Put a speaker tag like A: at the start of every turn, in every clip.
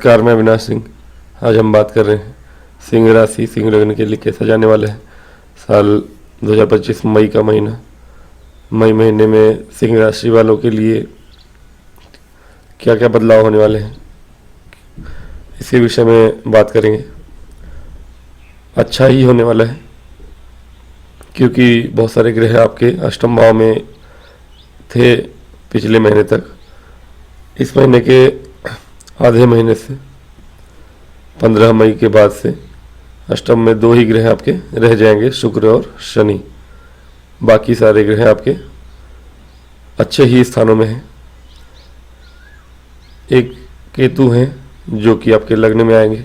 A: नमस्कार, मैं अविनाश सिंह। आज हम बात कर रहे हैं सिंह राशि, सिंह लग्न के लिए कैसा जाने वाला है साल 2025 मई का महीना। मई महीने में सिंह राशि वालों के लिए क्या क्या बदलाव होने वाले हैं, इसी विषय में बात करेंगे। अच्छा ही होने वाला है क्योंकि बहुत सारे ग्रह आपके अष्टम भाव में थे पिछले महीने तक। इस महीने के आधे महीने से 15 मई के बाद से अष्टम में 2 ही ग्रह आपके रह जाएंगे, शुक्र और शनि। बाकी सारे ग्रह आपके अच्छे ही स्थानों में हैं। एक केतु हैं जो कि आपके लग्न में आएंगे,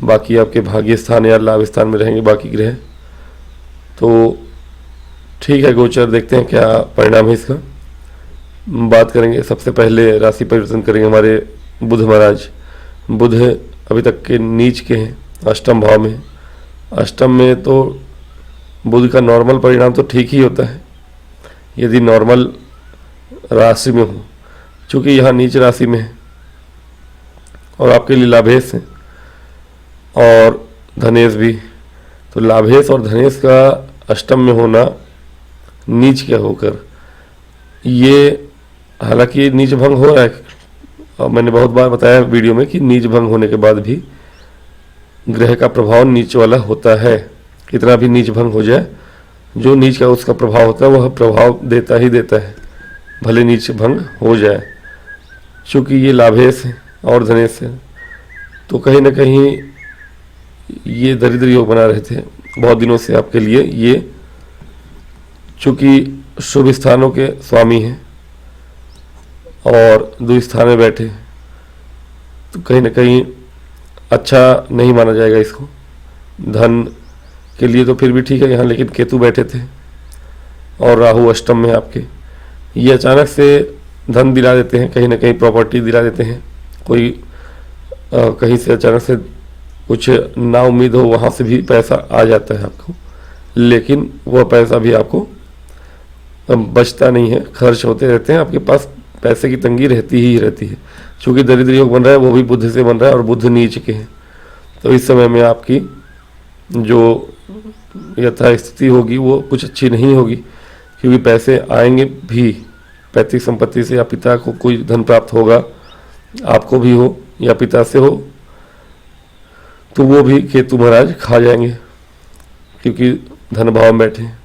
A: बाकी आपके भाग्य स्थान या लाभ स्थान में रहेंगे बाकी ग्रह। तो ठीक है, गोचर देखते हैं क्या परिणाम है इसका। बात करेंगे, सबसे पहले राशि परिवर्तन करेंगे हमारे बुध महाराज। बुध अभी तक के नीच के हैं, अष्टम भाव में। अष्टम में तो बुध का नॉर्मल परिणाम तो ठीक ही होता है यदि नॉर्मल राशि में हो, क्योंकि यहाँ नीच राशि में है और आपके लिए लाभेश है और धनेश भी। तो लाभेश और धनेश का अष्टम में होना नीच क्या होकर, ये हालांकि नीच भंग हो रहा है। और मैंने बहुत बार बताया वीडियो में कि नीच भंग होने के बाद भी ग्रह का प्रभाव नीच वाला होता है। कितना भी नीच भंग हो जाए, जो नीच का उसका प्रभाव होता है वह प्रभाव देता ही देता है, भले नीच भंग हो जाए। चूँकि ये लाभेश है और धनेश है, तो कहीं ना कहीं ये दरिद्र योग बना रहे थे बहुत दिनों से आपके लिए। ये चूँकि शुभ स्थानों के स्वामी हैं और द्विस्थान में बैठे, तो कहीं ना कहीं अच्छा नहीं माना जाएगा इसको। धन के लिए तो फिर भी ठीक है यहाँ, लेकिन केतु बैठे थे और राहु अष्टम में आपके, ये अचानक से धन दिला देते हैं, कहीं ना कहीं प्रॉपर्टी दिला देते हैं। कोई कहीं से अचानक से कुछ ना उम्मीद हो वहाँ से भी पैसा आ जाता है आपको, लेकिन वह पैसा भी आपको बचता नहीं है, खर्च होते रहते हैं। आपके पास पैसे की तंगी रहती ही रहती है। चूँकि दरिद्र योग बन रहा है वो भी बुध से बन रहा है और बुध नीच के हैं, तो इस समय में आपकी जो यथास्थिति होगी वो कुछ अच्छी नहीं होगी, क्योंकि पैसे आएंगे भी पैतृक संपत्ति से, या पिता को कोई धन प्राप्त होगा, आपको भी हो या पिता से हो, तो वो भी केतु महाराज खा जाएंगे, क्योंकि धन भाव में बैठे हैं।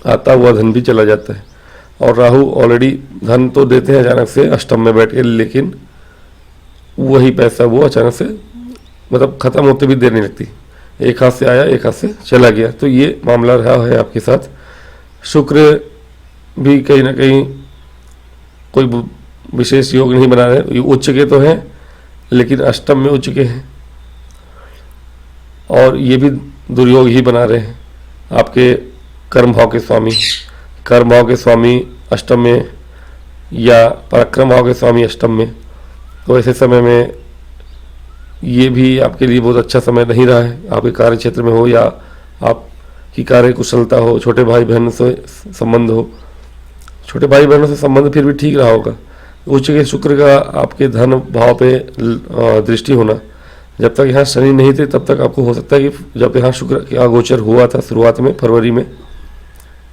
A: आता हुआ धन भी चला जाता है। और राहु ऑलरेडी धन तो देते हैं अचानक से अष्टम में बैठ के, लेकिन वही पैसा वो अचानक से मतलब खत्म होते भी देर नहीं लगती, एक हाथ से आया एक हाथ से चला गया। तो ये मामला रहा है आपके साथ। शुक्र भी कहीं ना कहीं कोई विशेष योग नहीं बना रहे, ये उच्च के तो हैं लेकिन अष्टम में उच्च के हैं, और ये भी दुर्योग ही बना रहे हैं। आपके कर्म भाव के स्वामी, कर्म भाव के स्वामी अष्टम में या पराक्रम भाव के स्वामी अष्टम में, तो ऐसे समय में ये भी आपके लिए बहुत अच्छा समय नहीं रहा है। आपके कार्य क्षेत्र में हो या आपकी कार्य कुशलता हो, छोटे भाई बहनों से संबंध हो, छोटे भाई बहनों से संबंध फिर भी ठीक रहा होगा। उच्च के शुक्र का आपके धन भाव पे दृष्टि होना, जब तक यहाँ शनि नहीं थे तब तक आपको हो सकता है कि जब यहाँ शुक्र का गोचर हुआ था शुरुआत में फरवरी में,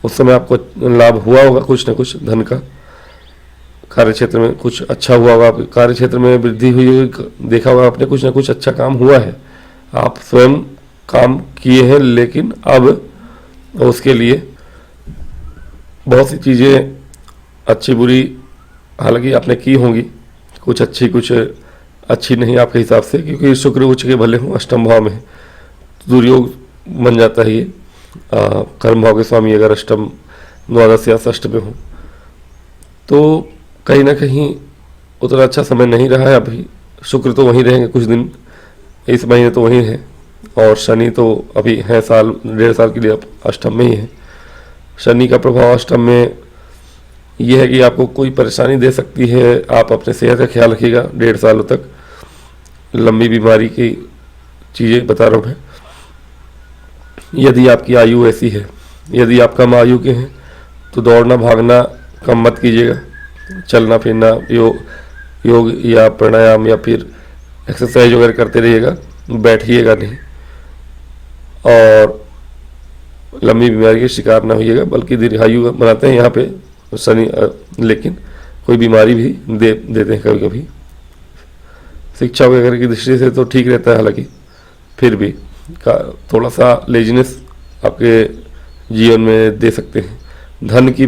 A: उस समय आपको लाभ हुआ होगा कुछ न कुछ धन का, कार्य क्षेत्र में कुछ अच्छा हुआ होगा, आपके कार्य क्षेत्र में वृद्धि हुई, देखा होगा आपने कुछ ना कुछ अच्छा काम हुआ है, आप स्वयं काम किए हैं, लेकिन अब उसके लिए बहुत सी चीज़ें अच्छी बुरी हालांकि आपने की होंगी, कुछ अच्छी कुछ अच्छी नहीं आपके हिसाब से, क्योंकि शुक्र उच्च के भले हों अष्टम भाव में, दुर्योग बन जाता है ये। कर्म भाव के स्वामी अगर अष्टम द्वादश या षष्ठ में हो, तो कहीं ना कहीं उतना अच्छा समय नहीं रहा है अभी। शुक्र तो वहीं रहेंगे कुछ दिन, इस महीने तो वहीं है, और शनि तो अभी है साल 1.5 साल के लिए अष्टम में ही है। शनि का प्रभाव अष्टम में यह है कि आपको कोई परेशानी दे सकती है, आप अपने सेहत का ख्याल रखिएगा 1.5 सालों तक। लंबी बीमारी की चीज़ें बता रहा हूँ मैं। यदि आपकी आयु ऐसी है, यदि आप कम आयु के हैं, तो दौड़ना भागना कम मत कीजिएगा। चलना फिरना योग या प्राणायाम या फिर एक्सरसाइज वगैरह करते रहिएगा, बैठिएगा नहीं, और लंबी बीमारी के शिकार ना होइएगा, बल्कि दीर्घायु बनाते हैं यहाँ पे शनि, लेकिन कोई बीमारी भी देते हैं कभी कभी। शिक्षा वगैरह की दृष्टि से तो ठीक रहता है, हालांकि फिर भी थोड़ा सा लेजीनेस आपके जीवन में दे सकते हैं। धन की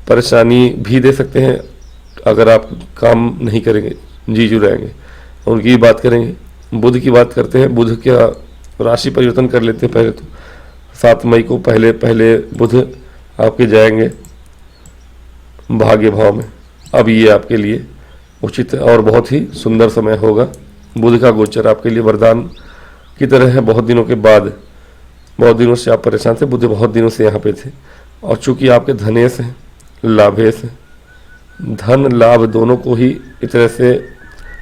A: परेशानी भी दे सकते हैं अगर आप काम नहीं करेंगे, जी जुड़ाएंगे। उनकी बात करेंगे, बुध की बात करते हैं। बुध का राशि परिवर्तन कर लेते हैं पहले तो। 7 मई को पहले बुध आपके जाएंगे भाग्य भाव में। अब ये आपके लिए उचित और बहुत ही सुंदर समय होगा। बुध का गोचर आपके लिए वरदान की तरह है। बहुत दिनों के बाद, बहुत दिनों से आप परेशान थे, बुध बहुत दिनों से यहाँ पे थे, और चूंकि आपके धनेश हैं, लाभेश हैं, धन लाभ दोनों को ही इस तरह से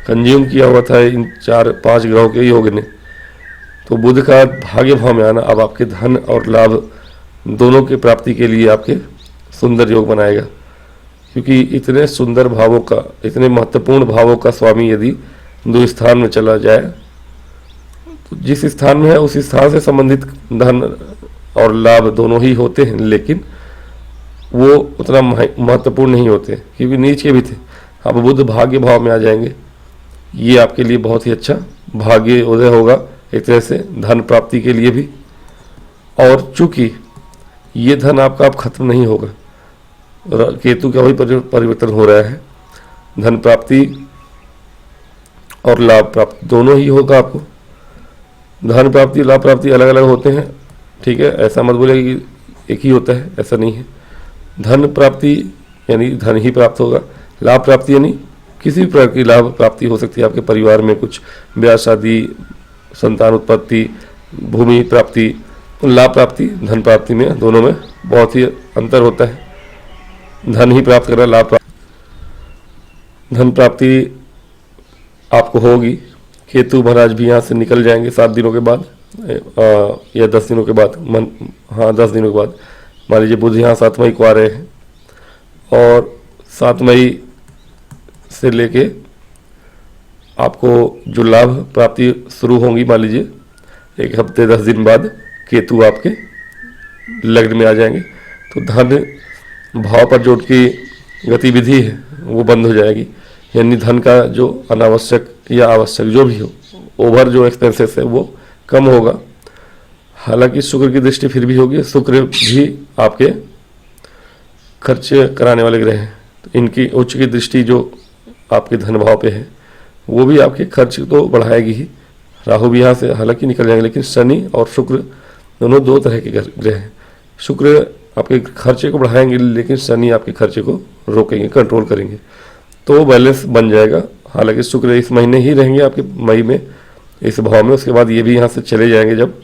A: कंज्यूम किया हुआ था इन 4-5 ग्रहों के योग ने। तो बुध का भाग्य भाव में आना अब आपके धन और लाभ दोनों की प्राप्ति के लिए आपके सुंदर योग बनाएगा, क्योंकि इतने सुंदर भावों का, इतने महत्वपूर्ण भावों का स्वामी यदि 2 स्थान में चला जाए, तो जिस स्थान में है उस स्थान से संबंधित धन और लाभ दोनों ही होते हैं, लेकिन वो उतना महत्वपूर्ण नहीं होते क्योंकि नीच के भी थे। अब बुध भाग्य भाव में आ जाएंगे, ये आपके लिए बहुत ही अच्छा भाग्य उदय होगा एक तरह से धन प्राप्ति के लिए भी। और चूंकि ये धन आपका अब खत्म नहीं होगा, केतु का वही परिवर्तन हो रहा है, धन प्राप्ति और लाभ प्राप्ति दोनों ही होगा आपको। धन प्राप्ति लाभ प्राप्ति अलग अलग होते हैं, ठीक है, ऐसा मत बोले कि एक ही होता है, ऐसा नहीं है। धन प्राप्ति यानी धन ही प्राप्त होगा, लाभ प्राप्ति यानी किसी भी प्रकार की लाभ प्राप्ति हो सकती है। आपके परिवार में कुछ ब्याह शादी, संतान उत्पत्ति, भूमि प्राप्ति, लाभ प्राप्ति धन प्राप्ति में दोनों में बहुत ही अंतर होता है। धन ही प्राप्त करना, लाभ प्राप्ति, धन प्राप्ति आपको होगी। केतु महाराज भी यहाँ से निकल जाएंगे 7 दिनों के बाद या 10 दिनों के बाद, 10 दिनों के बाद। मान लीजिए बुध यहाँ 7 मई को आ रहे हैं, और 7 मई से लेके आपको जो लाभ प्राप्ति शुरू होंगी, मान लीजिए 1 हफ्ते 10 दिन बाद केतु आपके लग्न में आ जाएंगे, तो धन भाव पर जो उनकी गतिविधि है वो बंद हो जाएगी। यानी धन का जो अनावश्यक या आवश्यक जो भी हो, ओवर जो एक्सपेंसेस है वो कम होगा। हालांकि शुक्र की दृष्टि फिर भी होगी, शुक्र भी आपके खर्च कराने वाले ग्रह हैं, तो इनकी उच्च की दृष्टि जो आपके धन भाव पे है वो भी आपके खर्च तो बढ़ाएगी ही। राहु भी यहाँ से हालांकि निकल जाएंगे, लेकिन शनि और शुक्र दोनों 2 तरह के ग्रह हैं। शुक्र आपके खर्चे को बढ़ाएंगे, लेकिन शनि आपके खर्चे को रोकेंगे, कंट्रोल करेंगे, तो बैलेंस बन जाएगा। हालांकि शुक्र इस महीने ही रहेंगे आपके मई में इस भाव में, उसके बाद ये भी यहाँ से चले जाएंगे जब,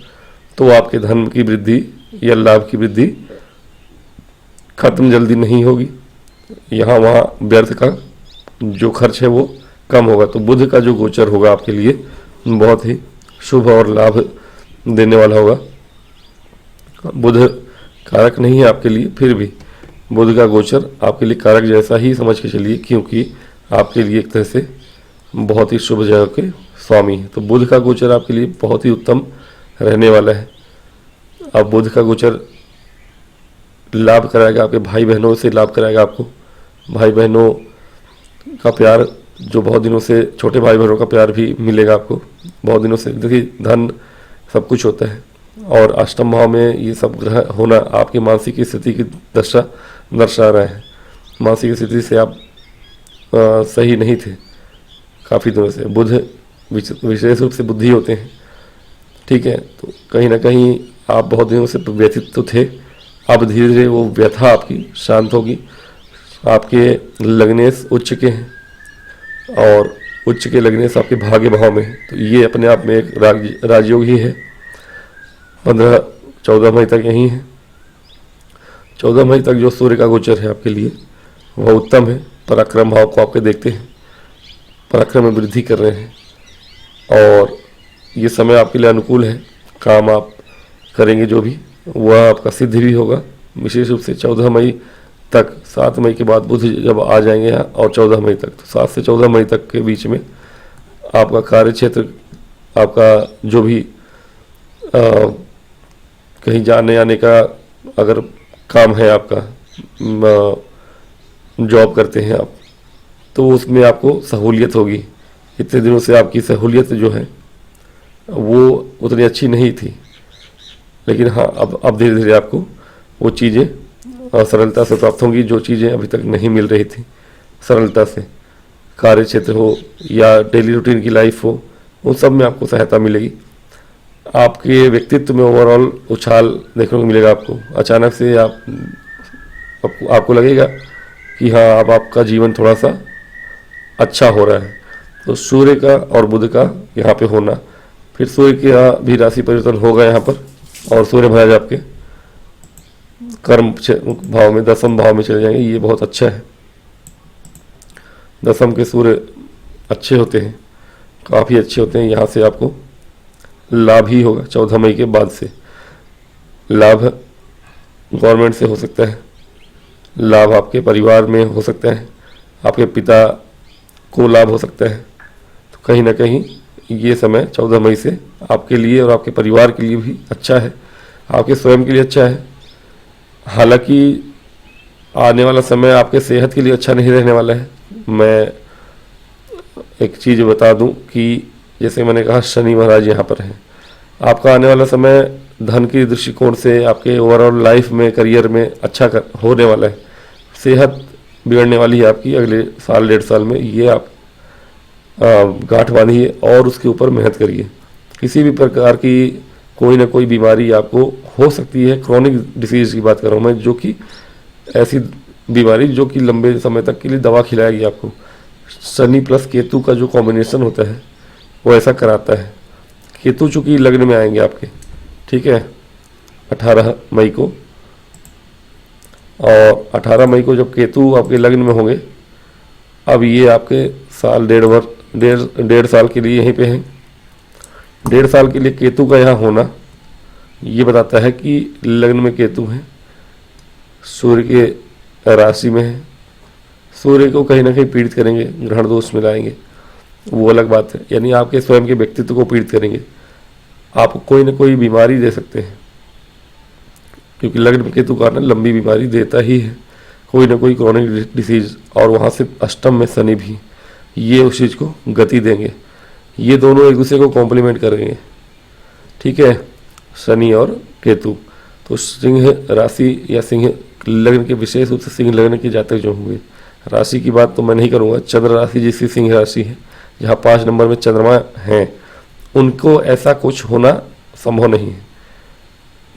A: तो आपके धन की वृद्धि या लाभ की वृद्धि खत्म जल्दी नहीं होगी। यहाँ वहाँ व्यर्थ का जो खर्च है वो कम होगा। तो बुध का जो गोचर होगा आपके लिए बहुत ही शुभ और लाभ देने वाला होगा। बुध कारक नहीं है आपके लिए, फिर भी बुध का गोचर आपके लिए कारक जैसा ही समझ के चलिए, क्योंकि आपके लिए एक तरह से बहुत ही शुभ जगह के स्वामी है। तो बुध का गोचर आपके लिए बहुत ही उत्तम रहने वाला है। अब बुध का गोचर लाभ कराएगा, आपके भाई बहनों से लाभ कराएगा आपको। भाई बहनों का प्यार, जो बहुत दिनों से, छोटे भाई बहनों का प्यार भी मिलेगा आपको बहुत दिनों से। देखिए धन सब कुछ होता है, और अष्टम भाव में ये सब ग्रह होना आपकी मानसिक स्थिति की दर्शा रहा है। मानसिक स्थिति से आप सही नहीं थे काफ़ी दिनों से। बुध विशेष रूप से बुद्धि होते हैं, ठीक है, तो कहीं ना कहीं आप बहुत दिनों से व्यथित तो थे। अब धीरे धीरे वो व्यथा आपकी शांत होगी। आपके लग्नेश उच्च के हैं, और उच्च के लग्नेश आपके भाग्य भाव में है, तो ये अपने आप में एक राजयोग ही है। 15-14 मई तक यही है। 14 मई तक जो सूर्य का गोचर है आपके लिए वह उत्तम है। पराक्रम भाव को आपके देखते हैं, पराक्रम में वृद्धि कर रहे हैं, और ये समय आपके लिए अनुकूल है। काम आप करेंगे जो भी, वह आपका सिद्ध भी होगा। विशेष रूप से 14 मई तक, 7 मई के बाद बुध जब आ जाएंगे यहाँ, और 14 मई तक, तो 7 से 14 मई तक के बीच में आपका कार्य क्षेत्र, आपका जो भी कहीं जाने आने का अगर काम है, आपका जॉब करते हैं आप, तो उसमें आपको सहूलियत होगी। इतने दिनों से आपकी सहूलियत जो है वो उतनी अच्छी नहीं थी, लेकिन हाँ अब धीरे धीरे आपको वो चीज़ें सरलता से प्राप्त होंगी, जो चीज़ें अभी तक नहीं मिल रही थी सरलता से। कार्य क्षेत्र हो या डेली रूटीन की लाइफ हो, उन सब में आपको सहायता मिलेगी। आपके व्यक्तित्व में ओवरऑल उछाल देखने को मिलेगा आपको। अचानक से आपको लगेगा कि हाँ अब आपका जीवन थोड़ा सा अच्छा हो रहा है। तो सूर्य का और बुध का यहाँ पे होना, फिर सूर्य का भी राशि परिवर्तन होगा यहाँ पर, और सूर्य महाराज आपके कर्म भाव में, दसम भाव में चले जाएंगे। ये बहुत अच्छा है। दसम के सूर्य अच्छे होते हैं, काफ़ी अच्छे होते हैं। यहाँ से आपको लाभ ही होगा 14 मई के बाद से। लाभ गवर्नमेंट से हो सकता है, लाभ आपके परिवार में हो सकता है, आपके पिता को लाभ हो सकता है। तो कहीं ना कहीं ये समय 14 मई से आपके लिए और आपके परिवार के लिए भी अच्छा है, आपके स्वयं के लिए अच्छा है। हालांकि आने वाला समय आपके सेहत के लिए अच्छा नहीं रहने वाला है। मैं एक चीज़ बता दूं कि जैसे मैंने कहा शनि महाराज यहाँ पर हैं, आपका आने वाला समय धन की दृष्टिकोण से आपके ओवरऑल लाइफ में, करियर में अच्छा होने वाला है। सेहत बिगड़ने वाली है आपकी अगले साल 1.5 साल में। ये आप गांठ बांधिए और उसके ऊपर मेहनत करिए। किसी भी प्रकार की कोई ना कोई बीमारी आपको हो सकती है। क्रॉनिक डिसीज की बात कर रहा हूँ मैं, जो कि ऐसी बीमारी जो कि लंबे समय तक के लिए दवा खिलाएगी आपको। शनि प्लस केतु का जो कॉम्बिनेशन होता है वो ऐसा कराता है। केतु चूँकि लग्न में आएंगे आपके, ठीक है, 18 मई को, और 18 मई को जब केतु आपके लग्न में होंगे, अब ये आपके साल 1.5 साल के लिए यहीं पे हैं। 1.5 साल के लिए केतु का यहाँ होना ये बताता है कि लग्न में केतु है, सूर्य के राशि में है। सूर्य को कहीं ना कहीं पीड़ित करेंगे, ग्रहण दोष में लाएंगे, वो अलग बात है। यानी आपके स्वयं के व्यक्तित्व को पीड़ित करेंगे, आपको कोई ना कोई बीमारी दे सकते हैं, क्योंकि लग्न में केतु का लंबी बीमारी देता ही है, कोई ना कोई क्रॉनिक डिसीज। और वहाँ से अष्टम में शनि भी, ये उस चीज़ को गति देंगे। ये दोनों एक दूसरे को कॉम्प्लीमेंट करेंगे, ठीक है, शनि और केतु। तो सिंह राशि या सिंह लग्न के, विशेष रूप से सिंह लग्न के जातक जो होंगे, राशि की बात तो मैं नहीं करूँगा, चंद्र राशि जिसकी सिंह राशि है, जहाँ 5 नंबर में चंद्रमा हैं, उनको ऐसा कुछ होना संभव नहीं है।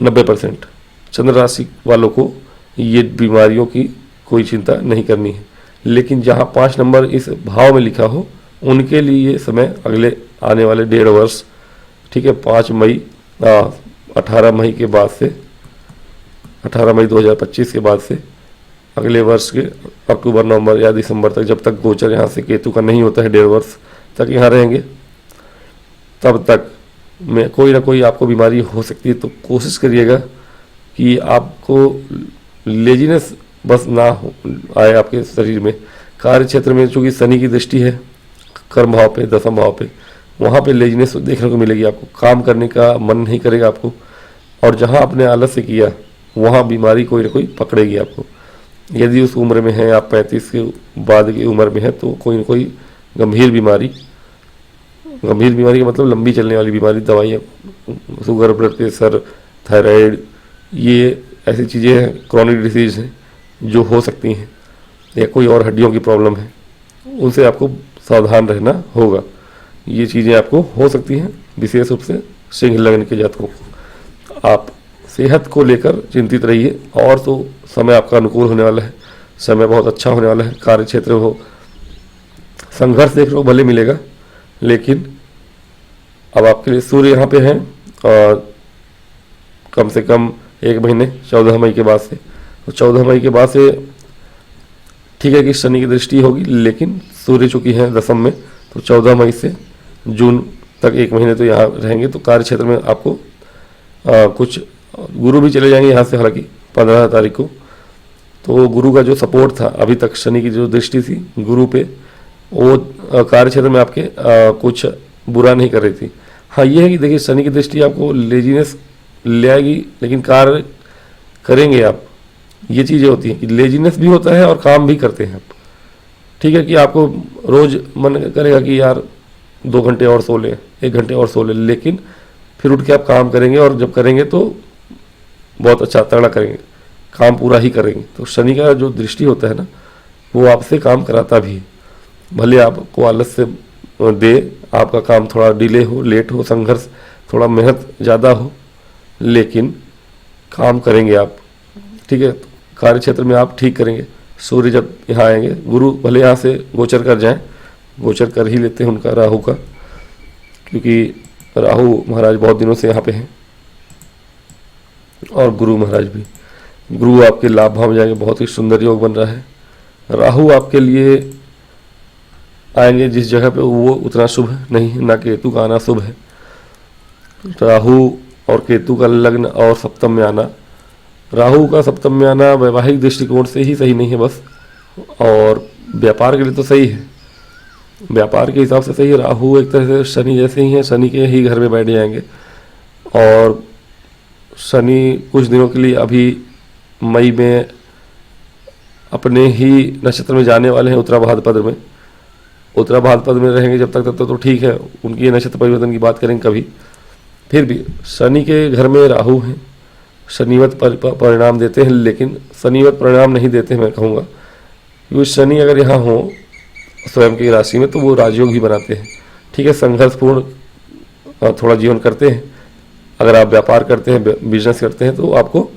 A: 90% चंद्र राशि वालों को ये बीमारियों की कोई चिंता नहीं करनी है। लेकिन जहाँ 5 नंबर इस भाव में लिखा हो, उनके लिए ये समय अगले आने वाले 1.5 वर्ष, ठीक है, 18 मई के बाद से, 18 मई 2025 के बाद से अगले वर्ष के अक्टूबर, नवंबर या दिसंबर तक, जब तक गोचर यहाँ से केतु का नहीं होता है, 1.5 वर्ष तक यहाँ रहेंगे, तब तक में कोई ना कोई आपको बीमारी हो सकती है। तो कोशिश करिएगा कि आपको लेजीनेस बस ना हो आए आपके शरीर में। कार्य क्षेत्र में चूँकि शनि की दृष्टि है कर्म भाव पे, दसम भाव पे, वहाँ पे लेजीनेस देखने को मिलेगी आपको, काम करने का मन नहीं करेगा आपको, और जहाँ आपने आलस्य किया वहाँ बीमारी कोई ना कोई पकड़ेगी आपको। यदि उस उम्र में है, आप 35 के बाद की उम्र में है, तो कोई ना कोई गंभीर बीमारी का मतलब लंबी चलने वाली बीमारी, दवाइयाँ, शुगर, ब्लड प्रेशर, थायराइड, ये ऐसी चीज़ें हैं, क्रॉनिक डिसीज हैं जो हो सकती हैं, या कोई और हड्डियों की प्रॉब्लम है, उनसे आपको सावधान रहना होगा। ये चीज़ें आपको हो सकती हैं, विशेष रूप से सिंह लग्न के जातकों को। आप सेहत को लेकर चिंतित रहिए, और तो समय आपका अनुकूल होने वाला है, समय बहुत अच्छा होने वाला है। कार्य क्षेत्र हो, संघर्ष देखने को भले मिलेगा, लेकिन अब आपके लिए सूर्य यहाँ पे हैं, और कम से कम 1 महीने 14 मई के बाद से, तो 14 मई के बाद से ठीक है कि शनि की दृष्टि होगी, लेकिन सूर्य चूँकि है दसम में, तो 14 मई से जून तक 1 महीने तो यहाँ रहेंगे। तो कार्य क्षेत्र में आपको कुछ गुरु भी चले जाएंगे यहाँ से, हालांकि 15 तारीख को। तो गुरु का जो सपोर्ट था अभी तक, शनि की जो दृष्टि थी गुरु पे, वो कार्य क्षेत्र में आपके कुछ बुरा नहीं कर रही थी। हाँ ये है कि देखिए शनि की दृष्टि आपको लेजीनेस ले आएगी, लेकिन कार्य करेंगे आप। ये चीज़ें होती हैं कि लेजीनेस भी होता है और काम भी करते हैं आप। ठीक है कि आपको रोज़ मन करेगा कि यार 2 घंटे और सो लें, 1 घंटे और सो लें, लेकिन फिर उठ के आप काम करेंगे, और जब करेंगे तो बहुत अच्छा तगड़ा करेंगे, काम पूरा ही करेंगे। तो शनि का जो दृष्टि होता है ना, वो आपसे काम कराता भी है। भले आपको आलस से दे, आपका काम थोड़ा डिले हो, लेट हो, संघर्ष, थोड़ा मेहनत ज़्यादा हो, लेकिन काम करेंगे आप। ठीक है, तो कार्य क्षेत्र में आप ठीक करेंगे। सूर्य जब यहाँ आएंगे, गुरु भले यहाँ से गोचर कर जाएं, गोचर कर ही लेते हैं उनका राहु का, क्योंकि राहु महाराज बहुत दिनों से यहाँ पे हैं, और गुरु महाराज भी। गुरु आपके लाभ भाव में जाएंगे, बहुत ही सुंदर योग बन रहा है। राहु आपके लिए आएंगे जिस जगह पे, वो उतना शुभ नहीं है, ना केतु का आना शुभ है। राहु और केतु का लग्न और सप्तम में आना, राहु का सप्तम में आना वैवाहिक दृष्टिकोण से ही सही नहीं है बस, और व्यापार के लिए तो सही है, व्यापार के हिसाब से सही है। राहु एक तरह से शनि जैसे ही है, शनि के ही घर में बैठ जाएंगे, और शनि कुछ दिनों के लिए अभी मई में अपने ही नक्षत्र में जाने वाले हैं, उत्तरा भाद्रपद में। उत्तरा भाद्रपद में रहेंगे जब तक, तब तो ठीक है, उनकी नक्षत्र परिवर्तन की बात करेंगे कभी। फिर भी शनि के घर में राहु हैं, शनिवत परिणाम देते हैं, लेकिन शनिवत परिणाम नहीं देते मैं कहूँगा, क्योंकि शनि अगर यहाँ हो स्वयं की राशि में तो वो राजयोग भी बनाते हैं। ठीक है, संघर्षपूर्ण थोड़ा जीवन करते हैं। अगर आप व्यापार करते हैं, बिजनेस करते हैं, तो आपको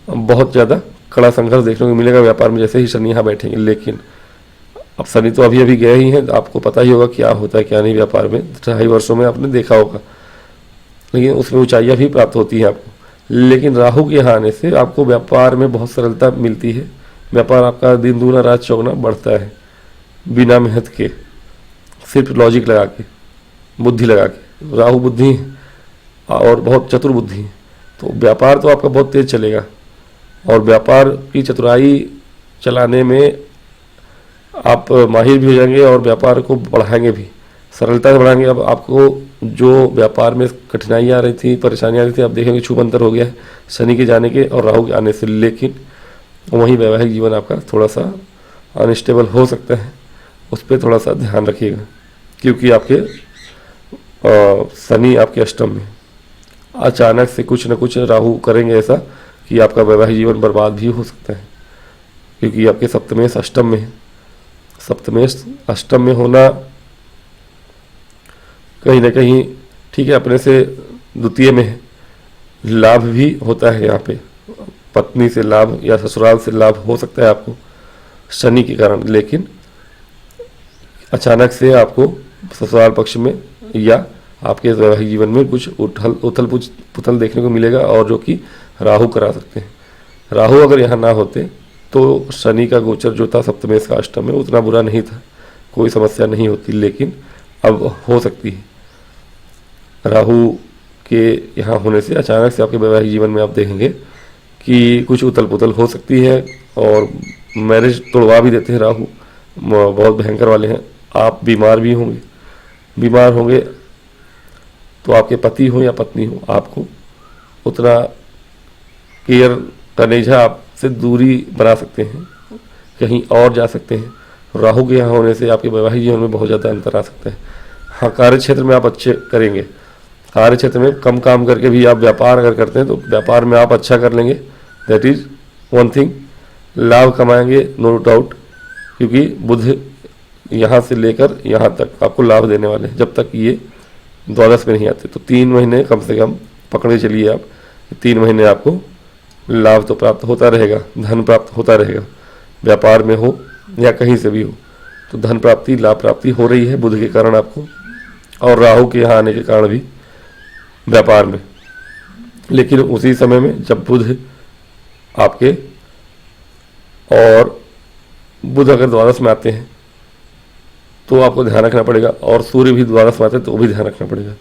A: बहुत ज़्यादा कड़ा संघर्ष देखने को मिलेगा व्यापार में, जैसे ही शनि यहाँ बैठेंगे। लेकिन अब शनि तो अभी अभी गए ही हैं, आपको पता ही होगा क्या होता है क्या नहीं व्यापार में, 2.5 वर्षों में आपने देखा होगा, लेकिन उसमें ऊंचाइयाँ भी प्राप्त होती हैं आपको। लेकिन राहु के यहाँ आने से आपको व्यापार में बहुत सरलता मिलती है, व्यापार आपका दिन दूना रात चौगुना बढ़ता है, बिना मेहनत के, सिर्फ लॉजिक लगा के, बुद्धि लगा के। राहु बुद्धि और बहुत चतुर बुद्धि है, तो व्यापार तो आपका बहुत तेज चलेगा, और व्यापार की चतुराई चलाने में आप माहिर भी हो जाएंगे, और व्यापार को बढ़ाएंगे भी, सरलता से बढ़ाएंगे। अब आपको जो व्यापार में कठिनाइयाँ आ रही थी, परेशानियाँ आ रही थी, आप देखेंगे छूबंतर हो गया है शनि के जाने के और राहु के आने से। लेकिन वहीं वैवाहिक जीवन आपका थोड़ा सा अनस्टेबल हो सकता है, उस पर थोड़ा सा ध्यान रखिएगा, क्योंकि आपके शनि आपके अष्टम में, अचानक से कुछ न कुछ राहु करेंगे ऐसा कि आपका वैवाहिक जीवन बर्बाद भी हो सकता है, क्योंकि आपके सप्तमेश अष्टम में है। सप्तमेश अष्टम में होना कहीं ना कहीं ठीक है, अपने से द्वितीय में है, लाभ भी होता है यहाँ पे, पत्नी से लाभ या ससुराल से लाभ हो सकता है आपको शनि के कारण। लेकिन अचानक से आपको ससुराल पक्ष में या आपके वैवाहिक जीवन में कुछ उथल पुथल देखने को मिलेगा, और जो कि राहु करा सकते हैं। राहु अगर यहाँ ना होते तो शनि का गोचर जो था सप्तमेश का अष्टम में, उतना बुरा नहीं था, कोई समस्या नहीं होती, लेकिन अब हो सकती है। राहु के यहाँ होने से अचानक से आपके वैवाहिक जीवन में आप देखेंगे कि कुछ उथल पुथल हो सकती है, और मैरिज तोड़वा भी देते हैं राहु, बहुत भयंकर वाले हैं। आप बीमार भी होंगे, बीमार होंगे तो आपके पति हो या पत्नी हो, आपको उतना केयर करने जा, आपसे दूरी बना सकते हैं, कहीं और जा सकते हैं। राहु के यहाँ होने से आपके वैवाहिक जीवन में बहुत ज़्यादा अंतर आ सकता है। हाँ, कार्य क्षेत्र में आप अच्छे करेंगे, कार्य क्षेत्र में कम काम करके भी आप व्यापार अगर करते हैं तो व्यापार में आप अच्छा कर लेंगे, दैट इज़ वन थिंग। लाभ कमाएंगे नो डाउट, क्योंकि बुध यहाँ से लेकर यहाँ तक आपको लाभ देने वाले हैं, जब तक ये द्वादश में नहीं आते। तो 3 महीने कम से कम पकड़ के चलिए आप, 3 महीने आपको लाभ तो प्राप्त होता रहेगा, धन प्राप्त होता रहेगा, व्यापार में हो या कहीं से भी हो, तो धन प्राप्ति लाभ प्राप्ति हो रही है बुध के कारण आपको, और राहु के यहाँ आने के कारण भी व्यापार में। लेकिन उसी समय में जब बुध आपके, और बुध अगर द्वादश में आते हैं तो आपको ध्यान रखना पड़ेगा, और सूर्य भी द्वादश में आते हैं तो भी ध्यान रखना पड़ेगा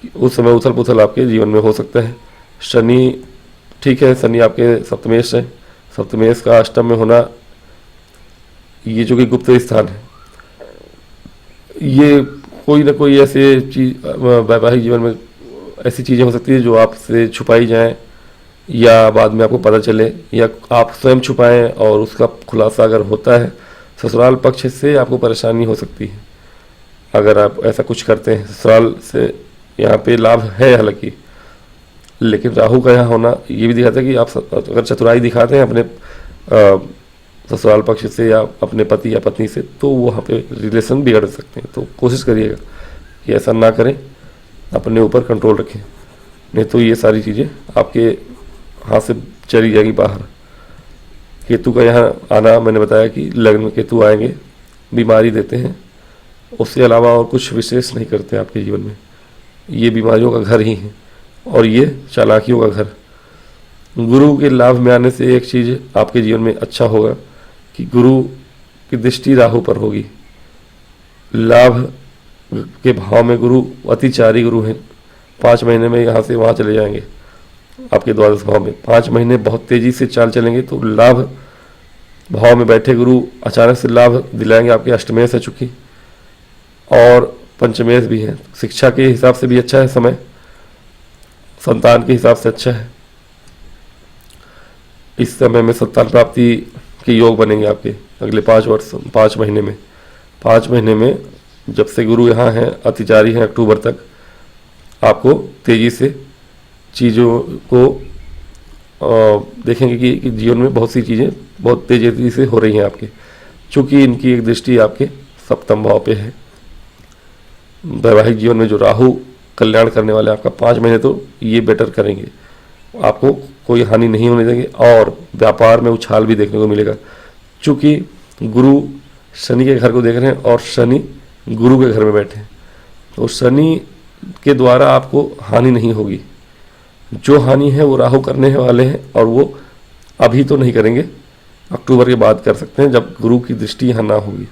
A: कि उस समय उथल पुथल आपके जीवन में हो सकता है। शनि ठीक है, शनि आपके सप्तमेश है, सप्तमेश का अष्टम में होना, ये जो कि गुप्त स्थान है, ये कोई ना कोई ऐसे चीज वैवाहिक जीवन में ऐसी चीज़ें हो सकती है जो आपसे छुपाई जाएं या बाद में आपको पता चले, या आप स्वयं छुपाएं और उसका खुलासा अगर होता है ससुराल पक्ष से आपको परेशानी हो सकती है अगर आप ऐसा कुछ करते हैं। ससुराल से यहाँ पे लाभ है हालांकि, लेकिन राहु का यहाँ होना ये भी दिखाता है कि आप अगर चतुराई दिखाते हैं अपने ससुराल पक्ष से या अपने पति या पत्नी से, तो वहाँ पे रिलेशन बिगड़ सकते हैं। तो कोशिश करिएगा कि ऐसा ना करें, अपने ऊपर कंट्रोल रखें, नहीं तो ये सारी चीज़ें आपके हाथ से चली जाएगी बाहर। केतु का यहाँ आना मैंने बताया कि लग्न में केतु आएंगे, बीमारी देते हैं, उसके अलावा और कुछ विशेष नहीं करते आपके जीवन में। ये बीमारियों का घर ही है और ये चालाकियों का घर। गुरु के लाभ में आने से एक चीज़ आपके जीवन में अच्छा होगा कि गुरु की दृष्टि राहु पर होगी। लाभ के भाव में गुरु अतिचारी गुरु हैं, 5 महीने में यहाँ से वहाँ चले जाएंगे आपके द्वादश भाव में। 5 महीने बहुत तेजी से चाल चलेंगे, तो लाभ भाव में बैठे गुरु अचानक से लाभ दिलाएंगे। आपके अष्टमेश है चूँकि, और पंचमेश भी है, शिक्षा के हिसाब से भी अच्छा है समय, संतान के हिसाब से अच्छा है। इस समय में संतान प्राप्ति के योग बनेंगे आपके अगले 5 महीने में। 5 महीने में जब से गुरु यहाँ हैं, अतिचारी हैं, अक्टूबर तक आपको तेजी से चीज़ों को देखेंगे कि जीवन में बहुत सी चीज़ें बहुत तेजी से हो रही हैं आपके, चूँकि इनकी एक दृष्टि आपके सप्तम भाव पे है। वैवाहिक जीवन में जो राहु कल्याण करने वाले आपका 5 महीने तो ये बेटर करेंगे, आपको कोई हानि नहीं होने देंगे, और व्यापार में उछाल भी देखने को मिलेगा। चूँकि गुरु शनि के घर को देख रहे हैं और शनि गुरु के घर में बैठे हैं, तो शनि के द्वारा आपको हानि नहीं होगी। जो हानि है वो राहु करने वाले हैं, और वो अभी तो नहीं करेंगे, अक्टूबर के बाद कर सकते हैं जब गुरु की दृष्टि यहाँ ना होगी।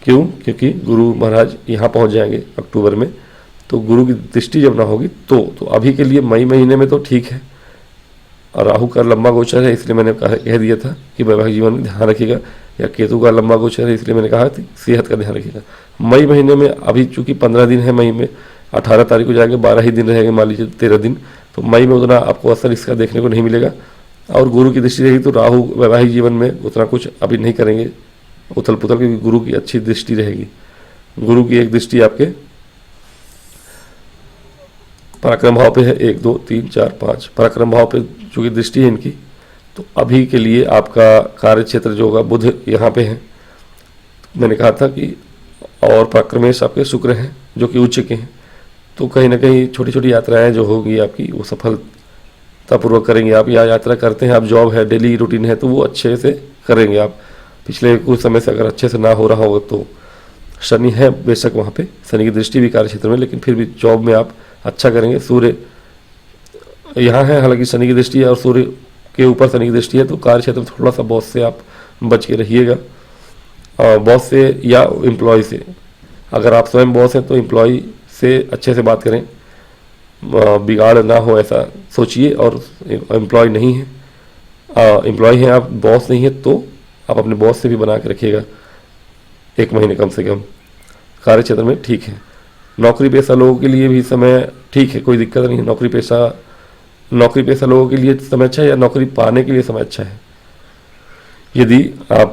A: क्यों? क्योंकि गुरु महाराज यहाँ पहुँच जाएंगे अक्टूबर में, तो गुरु की दृष्टि जब ना होगी तो अभी के लिए मई महीने में तो ठीक है। और राहु का लंबा गोचर है, इसलिए मैंने कह दिया था कि वैवाहिक जीवन में ध्यान रखिएगा, या केतु का लंबा गोचर है इसलिए मैंने कहा था सेहत का ध्यान रखिएगा। मई महीने में अभी चूँकि 15 दिन है, मई में 18 तारीख को जाएंगे, 12 ही दिन रहेंगे, मान लीजिए 13 दिन, तो मई में उतना आपको असर इसका देखने को नहीं मिलेगा। और गुरु की दृष्टि रहेगी तो राहु वैवाहिक जीवन में उतना कुछ अभी नहीं करेंगे उथल पुथल, क्योंकि गुरु की अच्छी दृष्टि रहेगी। गुरु की एक दृष्टि आपके पराक्रम भाव पे है, 1 2 3 4 5 पराक्रम भाव पे चूँकि दृष्टि है इनकी, तो अभी के लिए आपका कार्य क्षेत्र जो होगा, बुध यहाँ पे है, मैंने कहा था कि, और पराक्रमेश आपके शुक्र हैं जो कि उच्च के हैं, तो कहीं ना कहीं छोटी छोटी यात्राएं जो होगी आपकी वो सफलतापूर्वक करेंगे आप। या यात्रा करते हैं आप, जॉब है, डेली रूटीन है, तो वो अच्छे से करेंगे आप। पिछले कुछ समय से अगर अच्छे से ना हो रहा होगा तो शनि है बेशक वहाँ पे, शनि की दृष्टि भी कार्य क्षेत्र में, लेकिन फिर भी जॉब में आप अच्छा करेंगे। सूर्य यहाँ है, हालांकि शनि की दृष्टि है और सूर्य के ऊपर शनि की दृष्टि है, तो कार्य क्षेत्र में थोड़ा सा बॉस से आप बच के रहिएगा, बॉस से या एम्प्लॉय से। अगर आप स्वयं बॉस हैं तो एम्प्लॉय से अच्छे से बात करें, बिगाड़ ना हो ऐसा सोचिए। और एम्प्लॉय नहीं है, एम्प्लॉय हैं आप, बॉस नहीं है, तो आप अपने बॉस से भी बना के रखिएगा 1 महीने कम से कम। कार्य क्षेत्र में ठीक है। नौकरी पेशा लोगों के लिए भी समय ठीक है, कोई दिक्कत नहीं है। नौकरी पेशा लोगों के लिए समय अच्छा है, या नौकरी पाने के लिए समय अच्छा है। यदि आप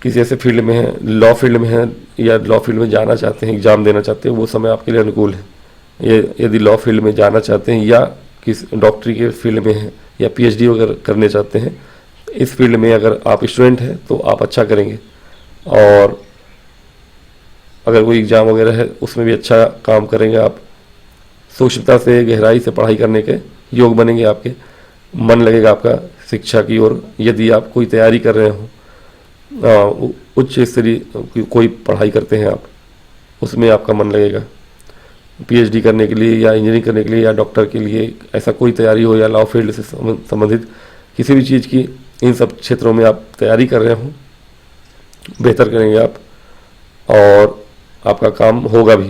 A: किसी ऐसे फील्ड में हैं, लॉ फील्ड में हैं, या लॉ फील्ड में जाना चाहते हैं, एग्ज़ाम देना चाहते हैं, वो समय आपके लिए अनुकूल है। यदि लॉ फील्ड में जाना चाहते हैं या किस डॉक्टरी के फील्ड में हैं, या PhD वगैरह करने चाहते हैं, इस फील्ड में अगर आप स्टूडेंट हैं तो आप अच्छा करेंगे। और अगर कोई एग्ज़ाम वगैरह है उसमें भी अच्छा काम करेंगे आप। सूक्ष्मता से, गहराई से पढ़ाई करने के योग बनेंगे आपके, मन लगेगा आपका शिक्षा की ओर। यदि आप कोई तैयारी कर रहे हो, उच्च स्तरीय कोई पढ़ाई करते हैं आप, उसमें आपका मन लगेगा। PhD करने के लिए, या इंजीनियरिंग करने के लिए, या डॉक्टर के लिए, ऐसा कोई तैयारी हो, या लॉ फील्ड से संबंधित किसी भी चीज़ की, इन सब क्षेत्रों में आप तैयारी कर रहे हो, बेहतर करेंगे आप और आपका काम होगा भी।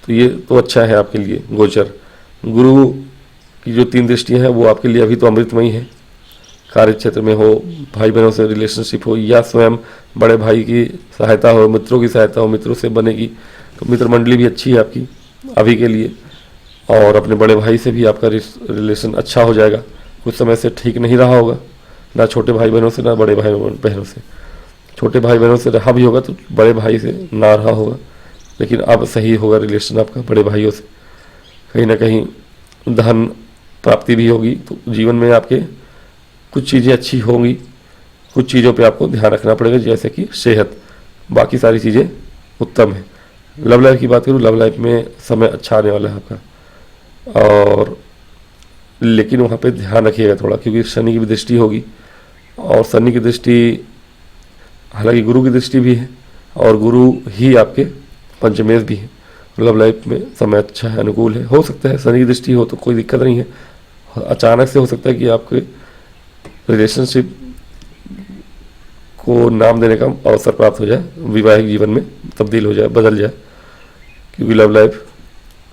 A: तो ये तो अच्छा है आपके लिए गोचर। गुरु की जो 3 दृष्टियाँ हैं वो आपके लिए अभी तो अमृतमयी है, कार्य क्षेत्र में हो, भाई बहनों से रिलेशनशिप हो, या स्वयं बड़े भाई की सहायता हो, मित्रों की सहायता हो, मित्रों से बनेगी। तो मित्र मंडली भी अच्छी है आपकी अभी के लिए। और अपने बड़े भाई से भी आपका रिलेशन अच्छा हो जाएगा। कुछ समय से ठीक नहीं रहा होगा, ना छोटे भाई बहनों से ना बड़े भाई बहनों से। छोटे भाई बहनों से रहा भी होगा तो बड़े भाई से ना रहा होगा, लेकिन अब सही होगा रिलेशन आपका बड़े भाइयों से। कहीं ना कहीं धन प्राप्ति भी होगी, तो जीवन में आपके कुछ चीज़ें अच्छी होंगी। कुछ चीज़ों पे आपको ध्यान रखना पड़ेगा, जैसे कि सेहत। बाकी सारी चीज़ें उत्तम है। लव लाइफ की बात करूँ, लव लाइफ में समय अच्छा आने वाला है आपका, और लेकिन वहाँ पे ध्यान रखिएगा थोड़ा, क्योंकि शनि की भी दृष्टि होगी। और शनि की दृष्टि, हालांकि गुरु की दृष्टि भी है, और गुरु ही आपके पंचमेश भी है। लव लाइफ में समय अच्छा है, अनुकूल है। हो सकता है शनि की दृष्टि हो तो कोई दिक्कत नहीं है, अचानक से हो सकता है कि आपके रिलेशनशिप को नाम देने का अवसर प्राप्त हो जाए, वैवाहिक जीवन में तब्दील हो जाए, बदल जाए। क्योंकि लव लाइफ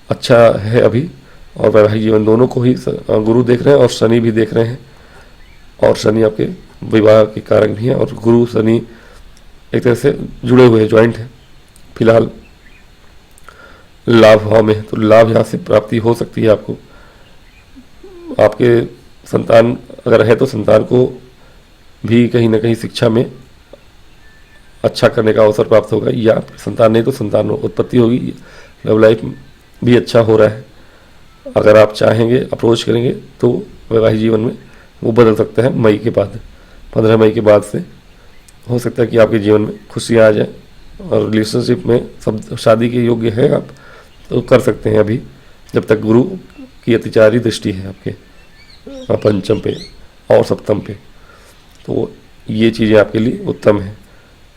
A: अच्छा है अभी, और वैवाहिक जीवन दोनों को ही गुरु देख रहे हैं और शनि भी देख रहे हैं। और शनि आपके विवाह के कारक भी हैं, और गुरु शनि एक तरह से जुड़े हुए हैं, ज्वाइंट है। फिलहाल लाभ भाव में, तो लाभ यहाँ से प्राप्ति हो सकती है आपको। आपके संतान अगर है तो संतान को भी कहीं ना कहीं शिक्षा में अच्छा करने का अवसर प्राप्त होगा, या संतान नहीं तो संतान उत्पत्ति होगी। लव लाइफ भी अच्छा हो रहा है। अगर आप चाहेंगे, अप्रोच करेंगे, तो वैवाहिक जीवन में वो बदल सकता है मई के बाद। 15 मई के बाद से हो सकता है कि आपके जीवन में खुशियाँ आ जाए, और रिलेशनशिप में सब शादी के योग्य है आप तो कर सकते हैं अभी, जब तक गुरु की अतिचारी दृष्टि है आपके पंचम पे और सप्तम पे। तो ये चीज़ें आपके लिए उत्तम है।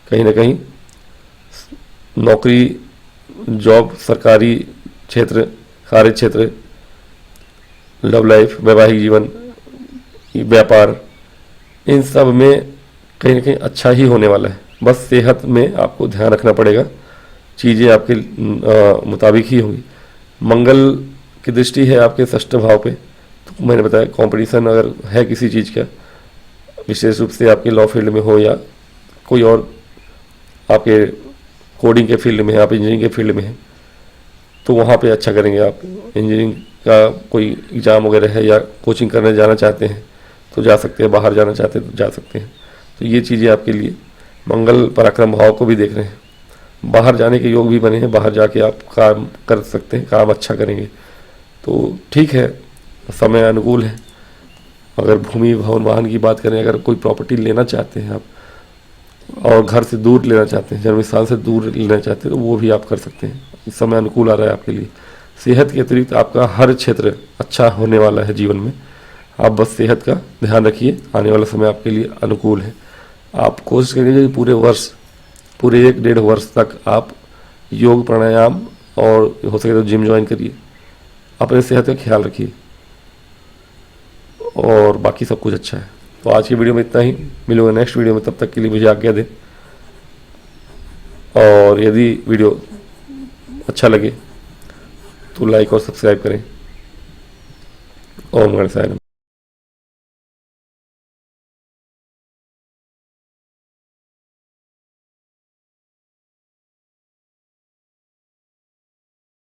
A: कहीं ना कहीं नौकरी, जॉब, सरकारी क्षेत्र, कार्य क्षेत्र, लव लाइफ, वैवाहिक जीवन, व्यापार, इन सब में कहीं ना कहीं अच्छा ही होने वाला है। बस सेहत में आपको ध्यान रखना पड़ेगा, चीज़ें आपके मुताबिक ही होंगी। मंगल की दृष्टि है आपके षष्ठ भाव पे, तो मैंने बताया कंपटीशन अगर है किसी चीज़ का, विशेष रूप से आपके लॉ फील्ड में हो या कोई और आपके कोडिंग के फील्ड में है, आप इंजीनियरिंग के फील्ड में हैं, तो वहाँ पे अच्छा करेंगे आप। इंजीनियरिंग का कोई एग्ज़ाम वगैरह है, या कोचिंग करने जाना चाहते हैं तो जा सकते हैं, बाहर जाना चाहते हैं तो जा सकते हैं। तो ये चीज़ें आपके लिए, मंगल पराक्रम भाव को भी देख रहे हैं, बाहर जाने के योग भी बने हैं, बाहर जाके आप काम कर सकते हैं, काम अच्छा करेंगे। तो ठीक है, समय अनुकूल है। अगर भूमि भवन वाहन की बात करें, अगर कोई प्रॉपर्टी लेना चाहते हैं आप, और घर से दूर लेना चाहते हैं, जन्म स्थान से दूर लेना चाहते हैं, तो वो भी आप कर सकते हैं। इस समय अनुकूल आ रहा है आपके लिए। सेहत के अतिरिक्त आपका हर क्षेत्र अच्छा होने वाला है जीवन में। आप बस सेहत का ध्यान रखिए, आने वाला समय आपके लिए अनुकूल है। आप कोशिश करिए कि पूरे 1-1.5 वर्ष तक आप योग, प्राणायाम और हो सके तो जिम ज्वाइन करिए। अपने सेहत का ख्याल रखिए, और बाकी सब कुछ अच्छा है। तो आज की वीडियो में इतना ही, मिलूंगा नेक्स्ट वीडियो में। तब तक के लिए मुझे आज्ञा दें, और यदि वीडियो अच्छा लगे तो लाइक और सब्सक्राइब करें। ओम गणेशाय नमः।